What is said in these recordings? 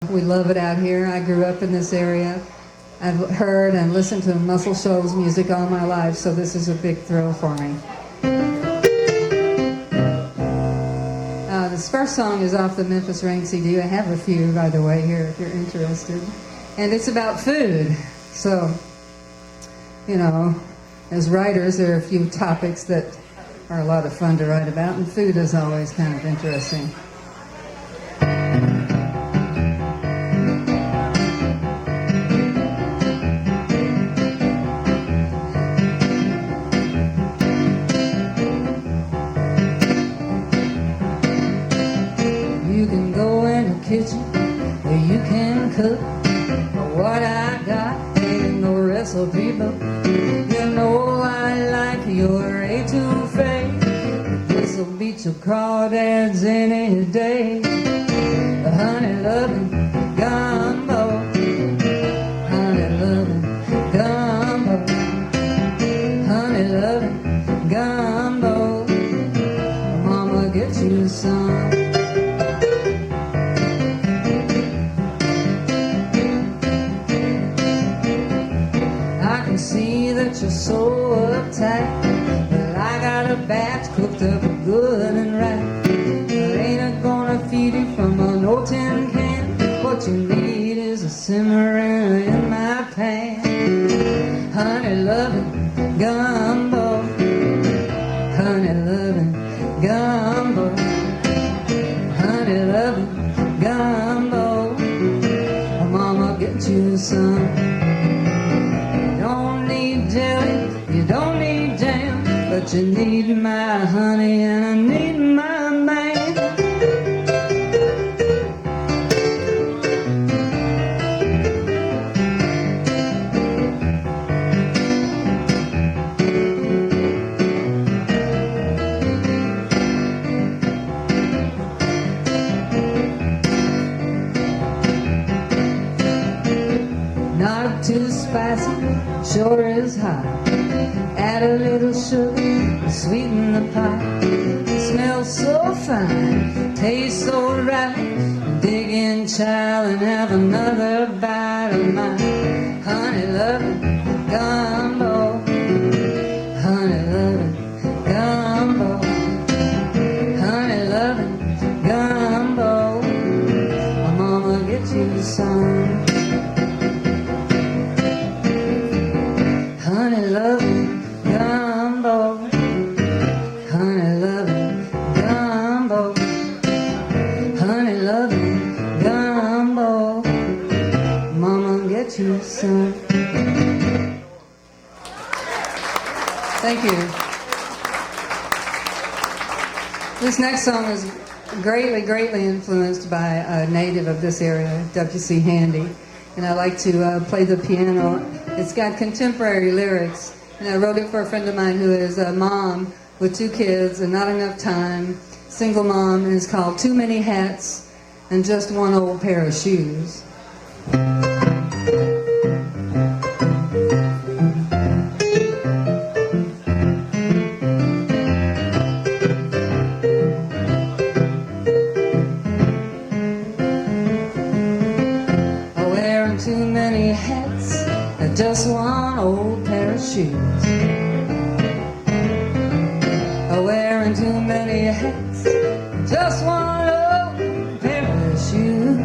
We love it out here. I grew up in this area. I've heard and listened to Muscle Shoals music all my life, so this is a big thrill for me. This first song is off the Memphis Rain CD. I have a few, by the way, here if you're interested. And it's about food. So, you know, as writers, there are a few topics that are a lot of fun to write about, and food is always kind of interesting. Kitchen where you can cook. But what I got ain't no recipe book. You know I like your etouffee. This'll beat your crawdads any day. A honey loving gumbo, honey loving gumbo, honey loving gumbo. Mama, get you some. See that you're so uptight. Well, I got a batch cooked up good and right. Well, ain't I gonna feed you from an old tin can? What you need is a simmering in my pan. Honey loving gumbo, honey loving gumbo, honey loving gumbo. Mama, get you some. You don't need jam, but you need my honey and I need my man. Not too spicy, sure is hot. Add a little sugar to sweeten the pie. It smells so fine, tastes so right. Dig in, child, and have another bite of mine. Honey loving gumbo, honey loving gumbo, honey loving gumbo. My mama, get you some. Honey loving gumbo, honey loving gumbo, honey loving gumbo. Mama, get you some. Thank you. This next song is greatly influenced by a native of this area, W.C. Handy. And I like to play the piano. It's got contemporary lyrics. And I wrote it for a friend of mine who is a mom with 2 kids and not enough time, single mom, and it's called Too Many Hats and Just One Old Pair of Shoes. Too many hats and just one old pair of shoes. Wearing too many hats and just one old pair of shoes.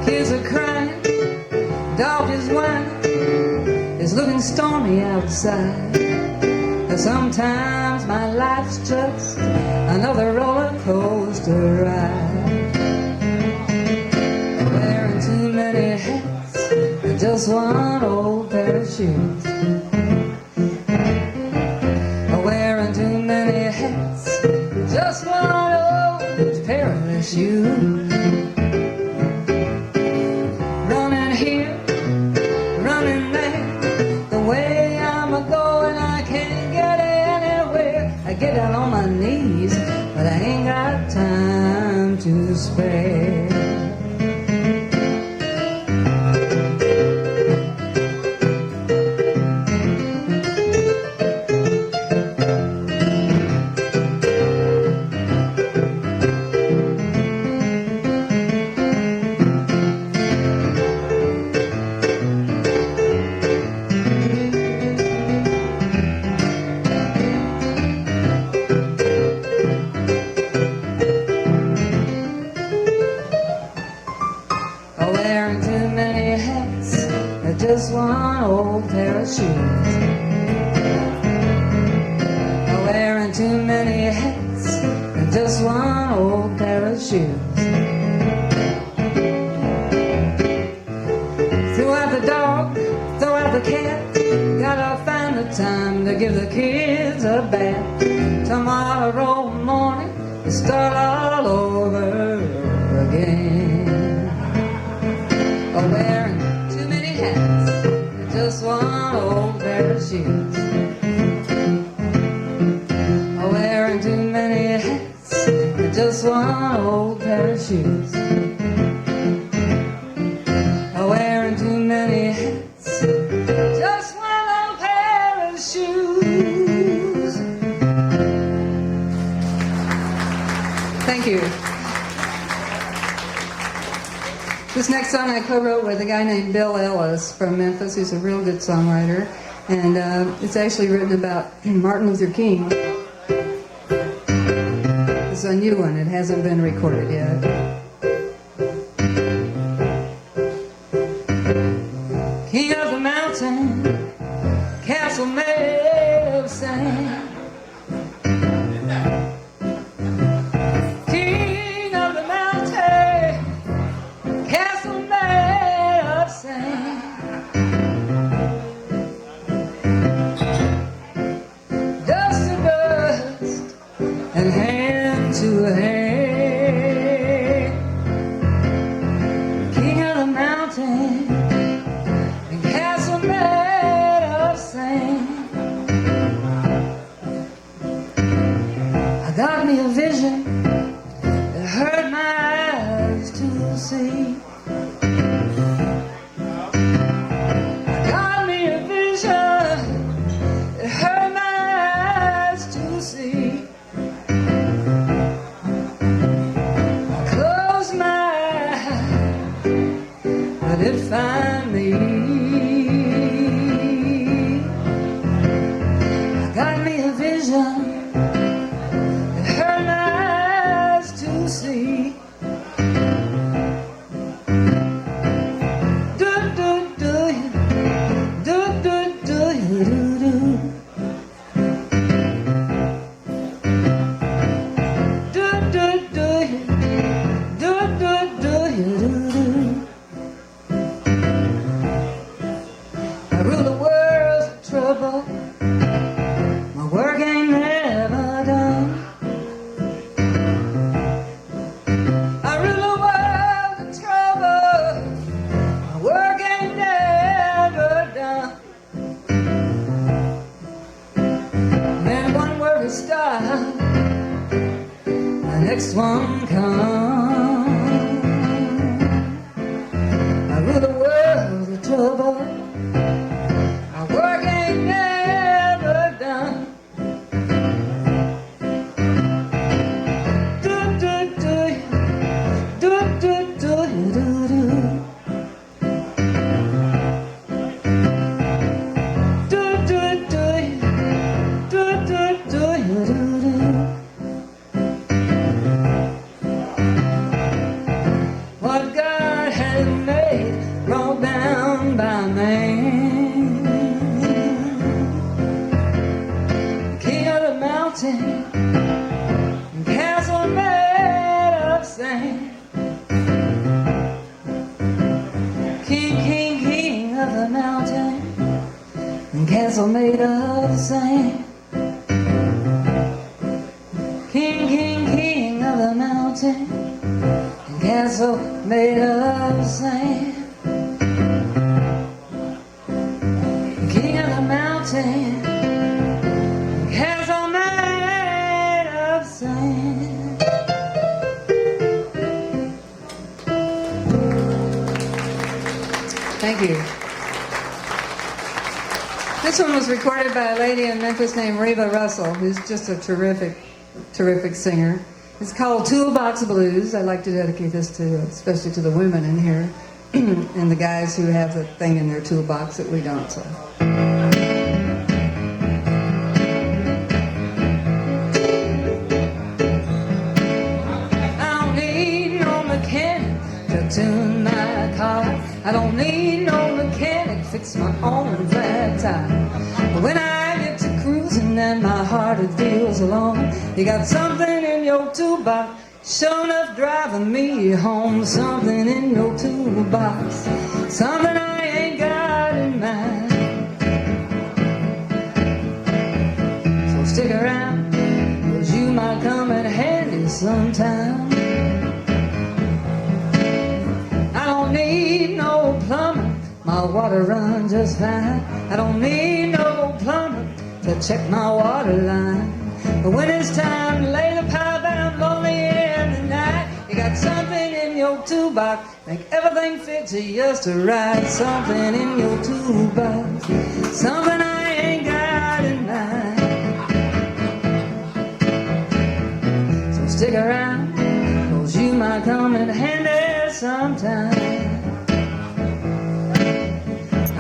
Kids are crying, dog is whining. It's looking stormy outside. And sometimes my life's just another roller coaster ride. Too many hats and just one old pair of shoes. Wearing too many hats, just one old pair of shoes. Running here, running there, the way I'm a-going I can't get anywhere. I get down on my knees, but I ain't got time to spare. old pair of shoes. Wearing too many hats and just one old pair of shoes. Throw out the dog, throw out the cat, gotta find the time to give the kids a bath. Tomorrow morning, we start all over again. Wearing too many hats and just one old pair of shoes. Wearing too many hats and just one old pair of shoes. Wearing too many hats, just one old pair of shoes. Thank you. This next song I co-wrote with a guy named Bill Ellis from Memphis, who's a real good songwriter, and it's actually written about Martin Luther King. It's a new one. It hasn't been recorded yet. King of the mountain, castle made of sand. King of the mountain, castle made of sand. Dust to dust and hand to hand. King of the mountain, castle made of sand. I got me a vision that hurt my eyes to see. I got me a vision that hurt my eyes to see. I closed my eyes, but it find me. I got me a vision that hurt my eyes to see. Do do do do do do do do. Do do do do do do do. I rule the world's trouble. My work ain't never done. I rule the world's trouble. My work ain't never done. Then one work is stopped, the next one comes. I rule the world's trouble. My work ain't never done. Do do do do do do do do. Do do do do do do do do. What God has made, brought down by man. King of the mountain, castle made of sand. King, king, king of the mountain, castle made of sand. King, king, king of the mountain, castle made of sand. King of the mountain, castle made of sand. Thank you. This one was recorded by a lady in Memphis named Reva Russell, who's just a terrific, terrific singer. It's called Toolbox Blues. I'd like to dedicate this to, especially to the women in here, and the guys who have the thing in their toolbox that we don't. So. I don't need no mechanic to tune my car. I don't need no mechanic, fix my own van. it feels alone. You got something in your toolbox, sure enough driving me home. Something in your toolbox, something I ain't got in mind. So stick around, 'cause you might come in handy sometime. I don't need no plumber, my water runs just fine. I don't need no plumber to check my water line. But when it's time to lay the pipe and I'm lonely in the night, you got something in your toolbox, make everything fit to just right. Something in your toolbox, something I ain't got in mind. So stick around, 'cause you might come in handy sometime.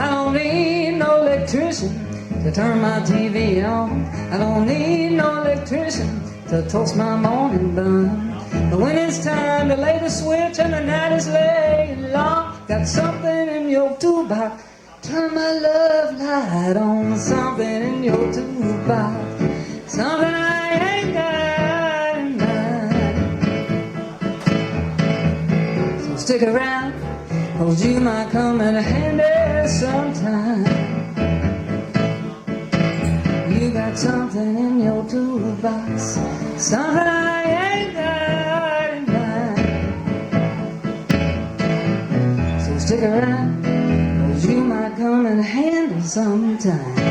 I don't need no electrician to turn my TV on. I don't need no electrician to toast my morning bun. But when it's time to lay the switch and the night is laying long, got something in your toolbox, turn my love light on. Something in your toolbox, something I ain't got in mind. So stick around, 'cause you might come in handy sometime. You got something in your toolbox, something I ain't got in mind. So stick around, 'cause you might come in handy sometime.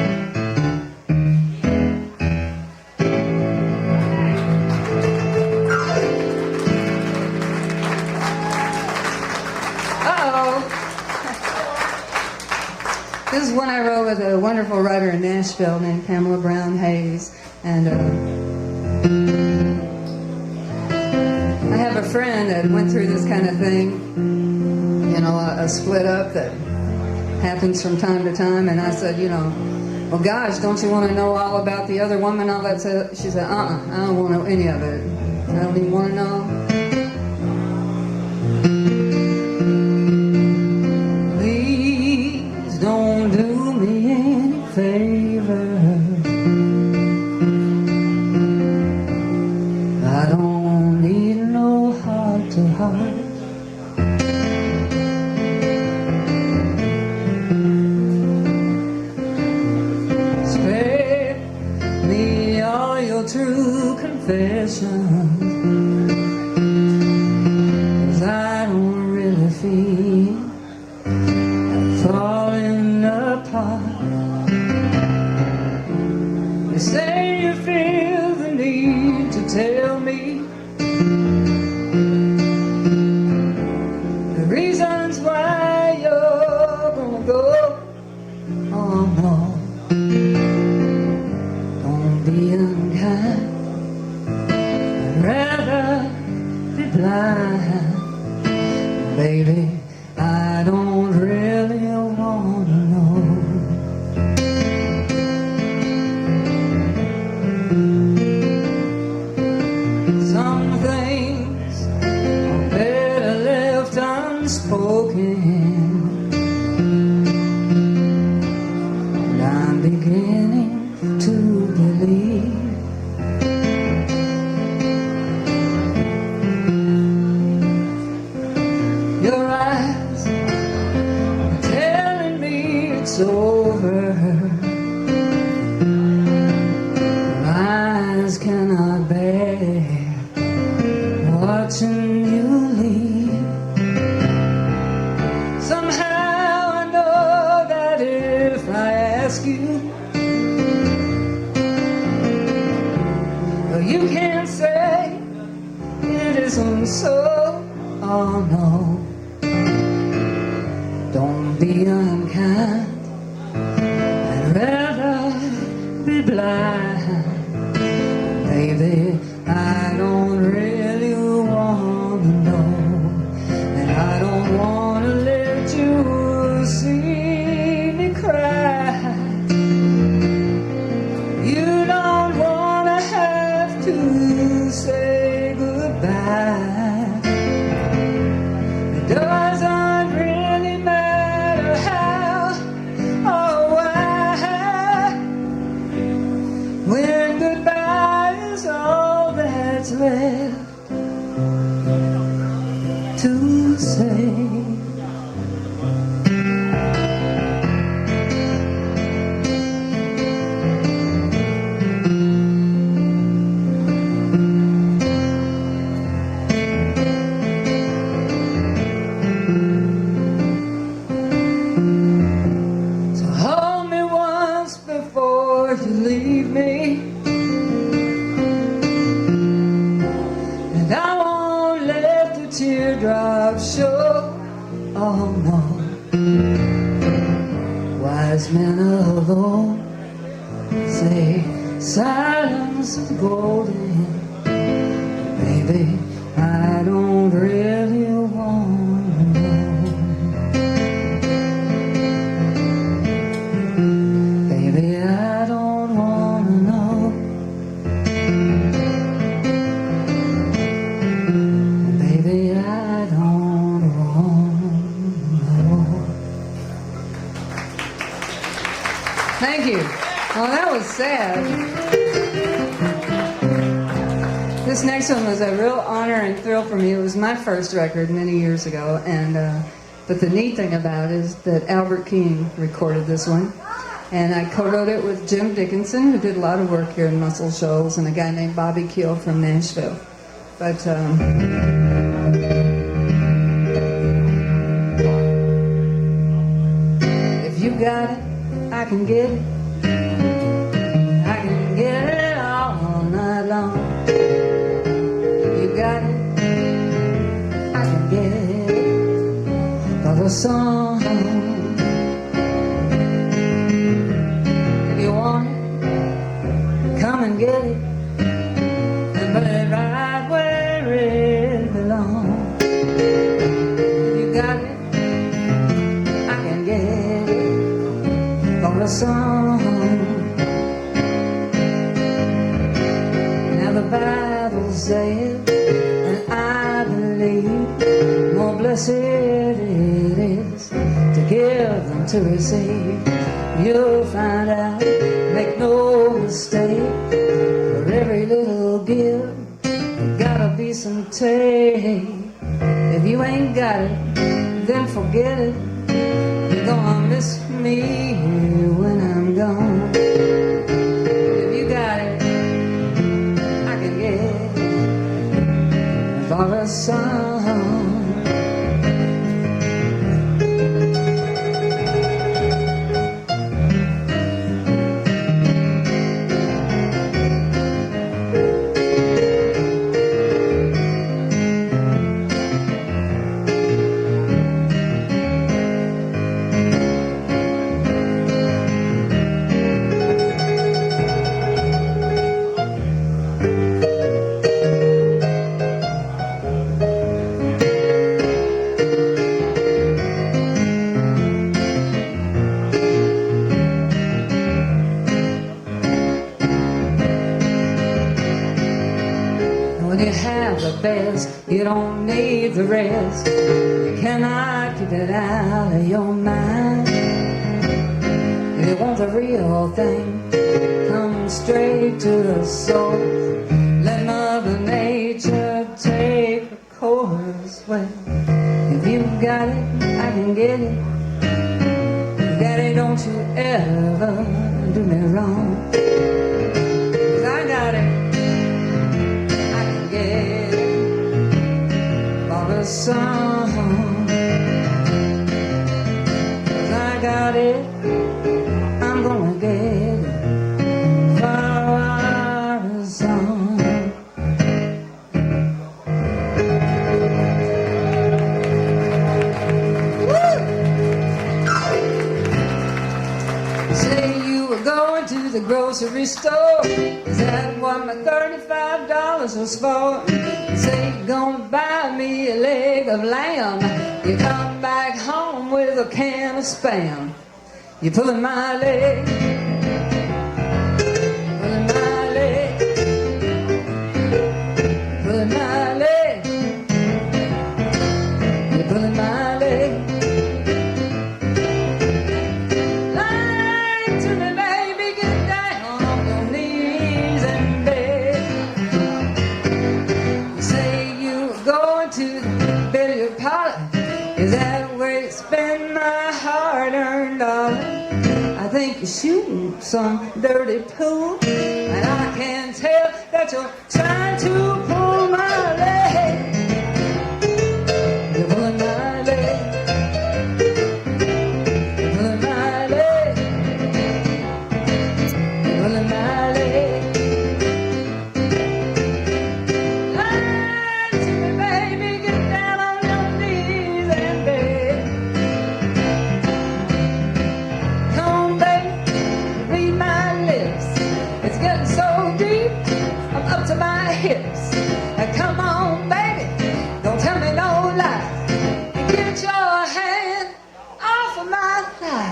This is one I wrote with a wonderful writer in Nashville named Pamela Brown Hayes. And I have a friend that went through this kind of thing, you know, a split up that happens from time to time. And I said, you know, well, gosh, don't you want to know all about the other woman? All that. She said, I don't want to know any of it. I don't even want to know. Don't do me any favors. I don't need no heart to heart. Spare me all your true confessions, 'cause I don't really feel falling apart. You say you feel the need to tell me the reasons why you're gonna go. Oh no, don't be unkind, I'd rather be blind. Baby, I don't really want to know. Some things are better left unspoken, and I'm beginning to believe your eyes telling me it's over. My eyes cannot bear watching you leave. Somehow I know that if I ask you, well, you can't say it isn't so. Oh no, don't be unkind, I'd rather be blind. Baby, I don't really want to know, and I don't want to let you see me cry. You don't want to have to say goodbye. It doesn't really matter how left to say. So hold me once before you leave me, and I won't let the teardrops show. Oh no, wise men of old say silence is golden. Baby, I don't really want to know. Baby, I don't want to know. Baby, I don't want to know. Thank you. Oh, that was sad. This next one was a real honor and thrill for me. It was my first record many years ago, and but the neat thing about it is that Albert King recorded this one, and I co-wrote it with Jim Dickinson, who did a lot of work here in Muscle Shoals, and a guy named Bobby Keel from Nashville. But if you got it, I can get it. I can get it all night long. You got it, I can get it for the song. If you want it, come and get it, and put it right where it belongs. If you got it, I can get it for the song. Now the Bible's said, and I believe more blessed it is to give than to receive. You'll find out, make no mistake, for every little give, there gotta be some take. If you ain't got it, then forget it. You're gonna miss me when I'm gone. If you got it, I can get it for a song. When you have the best, you don't need the rest. You cannot keep it out of your mind. If you want the real thing, come straight to the source. Let Mother Nature take the course. Well, if you got it, I can get it. Daddy, don't you ever do me wrong. 'Cause I got it, for a song. 'Cause I got it, I'm gonna get it for a song. Woo! Say you were going to the grocery store. Is that what my $35 was for? Say you're gonna buy me a leg of lamb. You come back home with a can of Spam. You're pulling my leg, pulling my leg, pulling my leg. You're pulling my leg. Lie to me, baby, get down on your knees and beg. to the billiard parlor. Is that where you spend my hard-earned dollar? I think you're shooting some dirty pool, and I can tell that you're trying to pull my leg. You're pulling my leg. You're pulling my leg. You're pulling my leg. Lie to me, baby, get down on your knees and beg. Come on, baby, read my lips. It's getting so deep, I'm up to my hips. Now come on, baby, don't tell me no lies. Get your hand off of my thigh.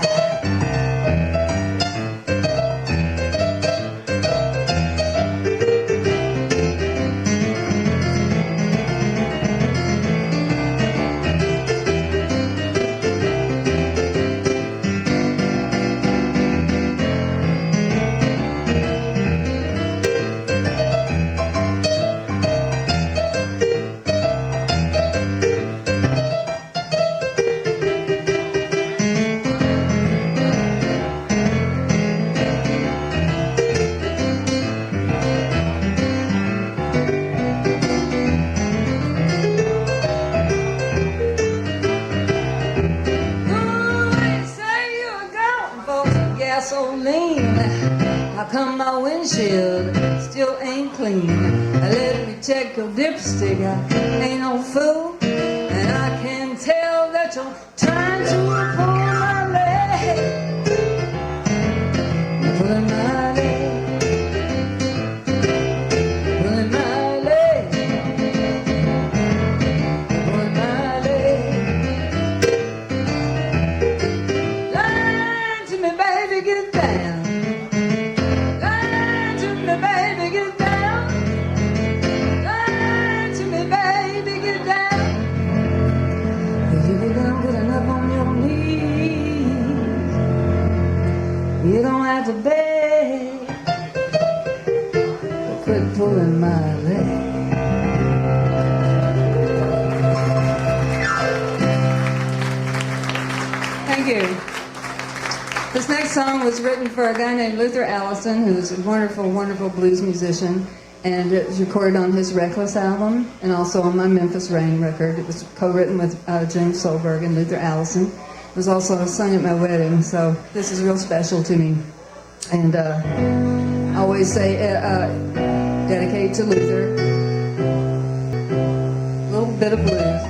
Gasoline, how come my windshield still ain't clean? Let me check your dipstick, I ain't no fool, and I can tell that you're trying to pull my leg. You're pulling my leg. You're pulling my leg. You're pulling my leg. Lie to me, baby, get down. Lie to me, baby, get down. Lie to me, baby, get down. You get down good enough on your knees. You don't have to beg. But quit pulling my leg. Thank you. This next song was written for a guy named Luther Allison, who's a wonderful, wonderful blues musician, and it was recorded on his Reckless album and also on my Memphis Rain record. It was co-written with James Solberg and Luther Allison. It was also sung at my wedding, so this is real special to me. And I always say dedicate to Luther. A little bit of blues.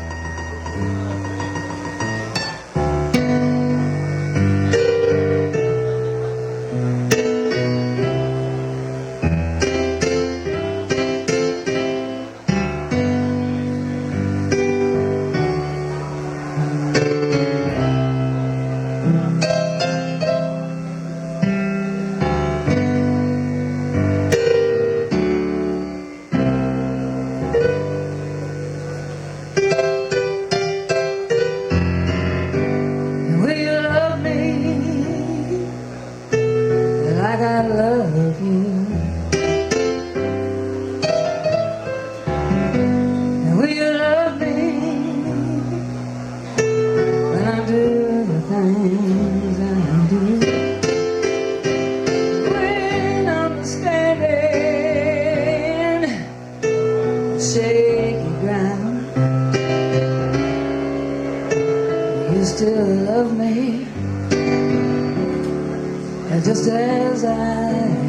Just as I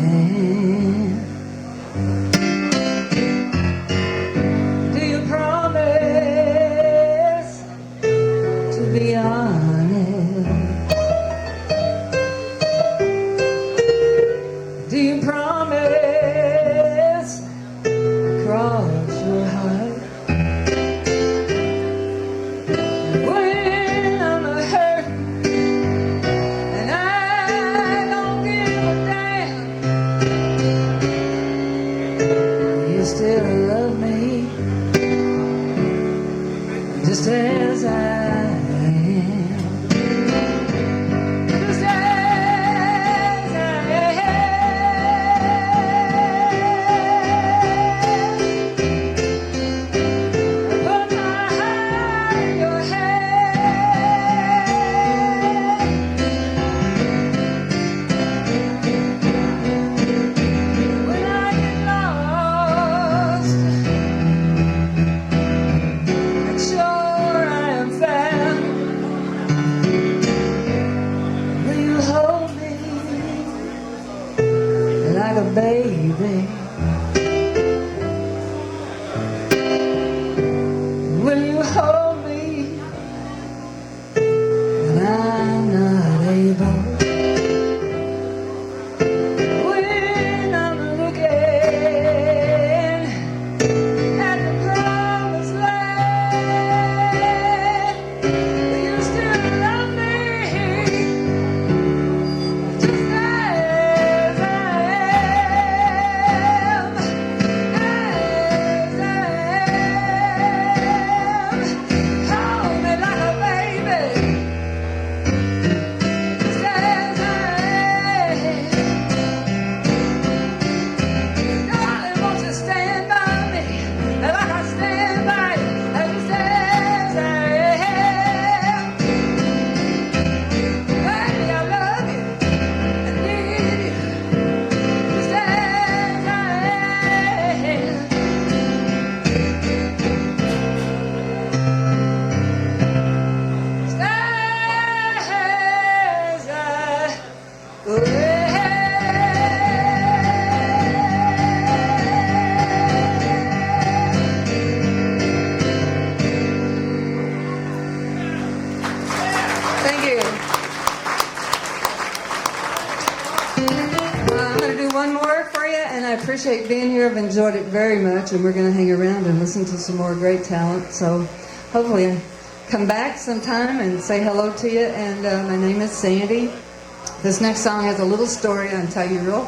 am. Do you promise to be honest? Do you promise cross your heart? When I'm hurt and I don't give a damn, you still love me just as I am. Just as I am. I put my appreciate being here. I've enjoyed it very much, and we're going to hang around and listen to some more great talent. So hopefully I come back sometime and say hello to you. And my name is Sandy. This next song has a little story I'll tell you real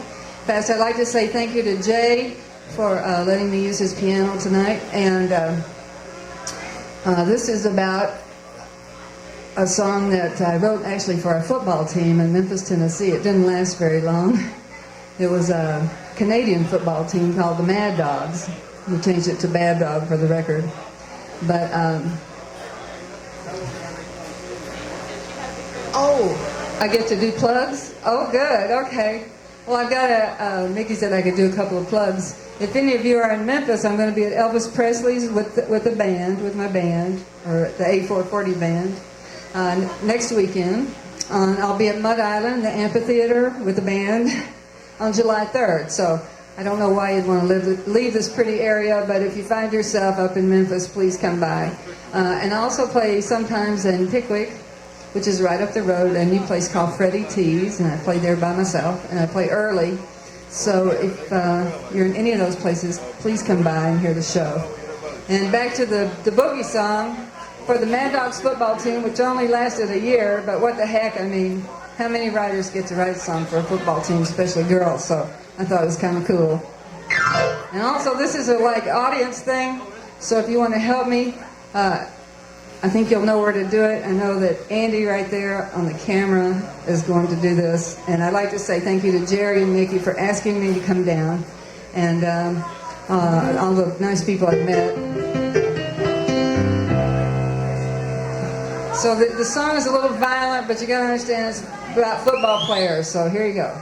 fast. I'd like to say thank you to Jay for letting me use his piano tonight. And this is about a song that I wrote actually for a football team in Memphis, Tennessee. It didn't last very long. It was a Canadian football team called the Mad Dogs. We changed it to Bad Dog for the record. But, I get to do plugs? Oh, good, okay. Well, I've got Mickey said I could do a couple of plugs. If any of you are in Memphis, I'm going to be at Elvis Presley's with the band, with my band, or the A440 band, next weekend. I'll be at Mud Island, the amphitheater, with the band on July 3rd. So I don't know why you'd want to leave this pretty area, but if you find yourself up in Memphis, please come by. And I also play sometimes in Pickwick, which is right up the road, a new place called Freddie T's, and I play there by myself, and I play early. So if you're in any of those places, please come by and hear the show. And back to the boogie song for the Mad Dogs football team, which only lasted a year, but what the heck, I mean, how many writers get to write a song for a football team, especially girls, so I thought it was kind of cool. And also, this is a audience thing, so if you want to help me, I think you'll know where to do it. I know that Andy right there on the camera is going to do this. And I'd like to say thank you to Jerry and Mickey for asking me to come down. And all the nice people I've met. So the song is a little violent, but you got to understand it's about football players. So here you go.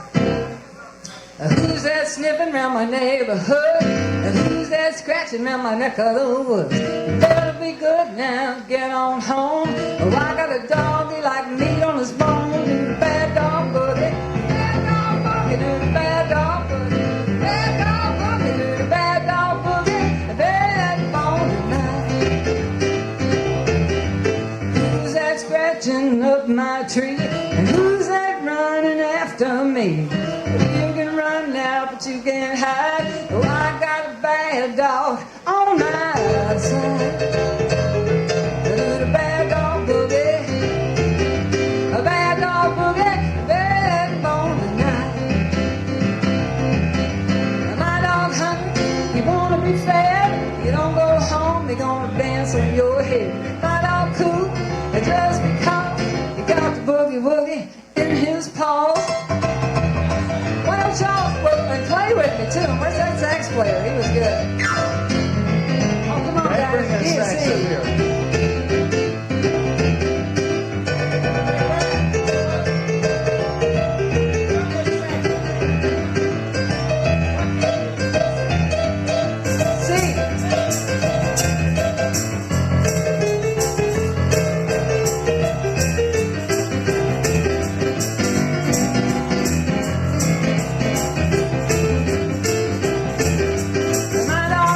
Who's that sniffing around my neighborhood? And who's that scratching around my neck of the woods? You better be good now, get on home. Oh, I got a doggy like meat on his bone. Do the bad dog boogie, bad dog boogie, do the bad dog boogie, bad dog boogie, do the bad dog boogie, and bury that bone tonight. Who's that scratching up my tree? And who's that running after me? Now, but you can't hide. Oh, I got a bad dog on my side. Do the bad dog boogie, a bad dog boogie, bad bone tonight. My dog hungry, you wanna be fed. You don't go home, they gonna dance on your head. My dog cool, and just because you got the boogie woogie in his paws. Why don't y'all play with me too? Where's that sax player? He was good. Oh, come on, guys. Bring that sax in here. My dog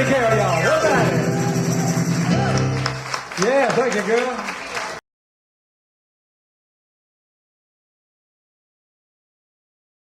Carroll, y'all. What about it? Yeah, thank you, girl.